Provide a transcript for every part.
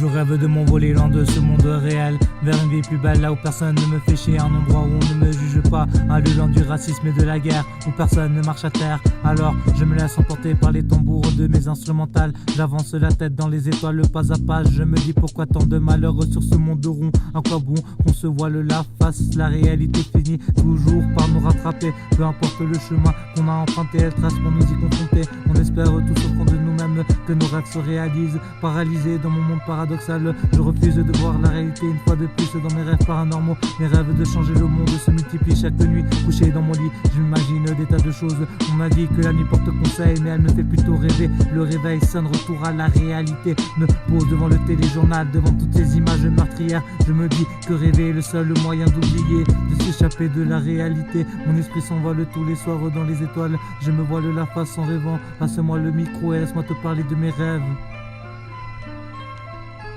Je rêve de m'envoler loin de ce monde réel, vers une vie plus belle, là où personne ne me fait chier, un endroit où on ne me juge pas, un lieu loin du racisme et de la guerre, où personne ne marche à terre. Alors je me laisse emporter par les tambours de mes instrumentales, j'avance la tête dans les étoiles pas à pas. Je me dis pourquoi tant de malheur sur ce monde rond, à quoi bon qu'on se voile la face, la réalité finit toujours par nous rattraper. Peu importe le chemin qu'on a emprunté, elle trace pour nous y confronter. On espère tous au fond de nous-mêmes que nos rêves se réalisent. Paralysé dans mon monde paradoxal, je refuse de voir la réalité une fois de plus dans mes rêves paranormaux. Mes rêves de changer le monde se multiplient chaque nuit. Couché dans mon lit, j'imagine des tas de choses. On m'a dit que la nuit porte conseil, mais elle me fait plutôt rêver. Le réveil sonne, retour à la réalité. Me pose devant le téléjournal, devant toutes ces images meurtrières. Je me dis que rêver est le seul moyen d'oublier, de s'échapper de la réalité. Mon esprit s'envole tous les soirs dans les étoiles. Je me voile la face en rêvant. Passe-moi le micro et laisse-moi te parler de mes rêves.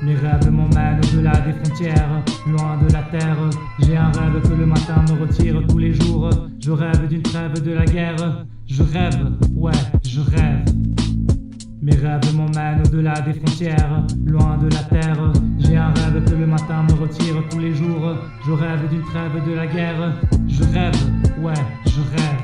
Mes rêves m'emmènent au-delà des frontières, loin de la terre. J'ai un rêve que le matin me retire tous les jours. Je rêve d'une trêve de la guerre. Je rêve, ouais, je rêve. Mes rêves m'emmènent au-delà des frontières, loin de la terre. J'ai un rêve que le matin me retire tous les jours. Je rêve d'une trêve de la guerre. Je rêve, ouais, je rêve.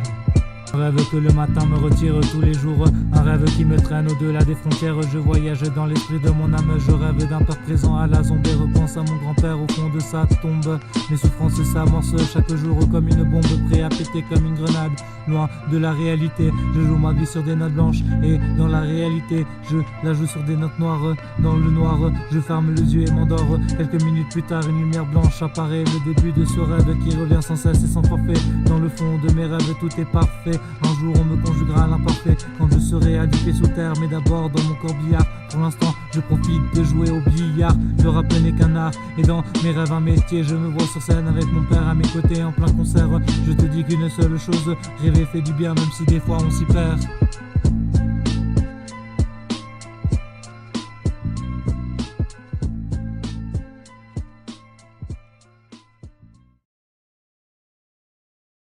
Un rêve que le matin me retire tous les jours, un rêve qui me traîne au-delà des frontières. Je voyage dans l'esprit de mon âme, je rêve d'un père présent à la zombie. Repense à mon grand-père au fond de sa tombe. Mes souffrances s'amorcent chaque jour comme une bombe, prêt à péter comme une grenade. Loin de la réalité, je joue ma vie sur des notes blanches, et dans la réalité, je la joue sur des notes noires. Dans le noir, je ferme les yeux et m'endors. Quelques minutes plus tard, une lumière blanche apparaît, le début de ce rêve qui revient sans cesse et sans forfait. Dans le fond de mes rêves, tout est parfait. Un jour on me conjuguera à l'imparfait, quand je serai addicté sous terre, mais d'abord dans mon corbillard. Pour l'instant je profite de jouer au billard, le rap n'est qu'un art, et dans mes rêves un métier. Je me vois sur scène avec mon père à mes côtés en plein concert. Je te dis qu'une seule chose, rêver fait du bien même si des fois on s'y perd.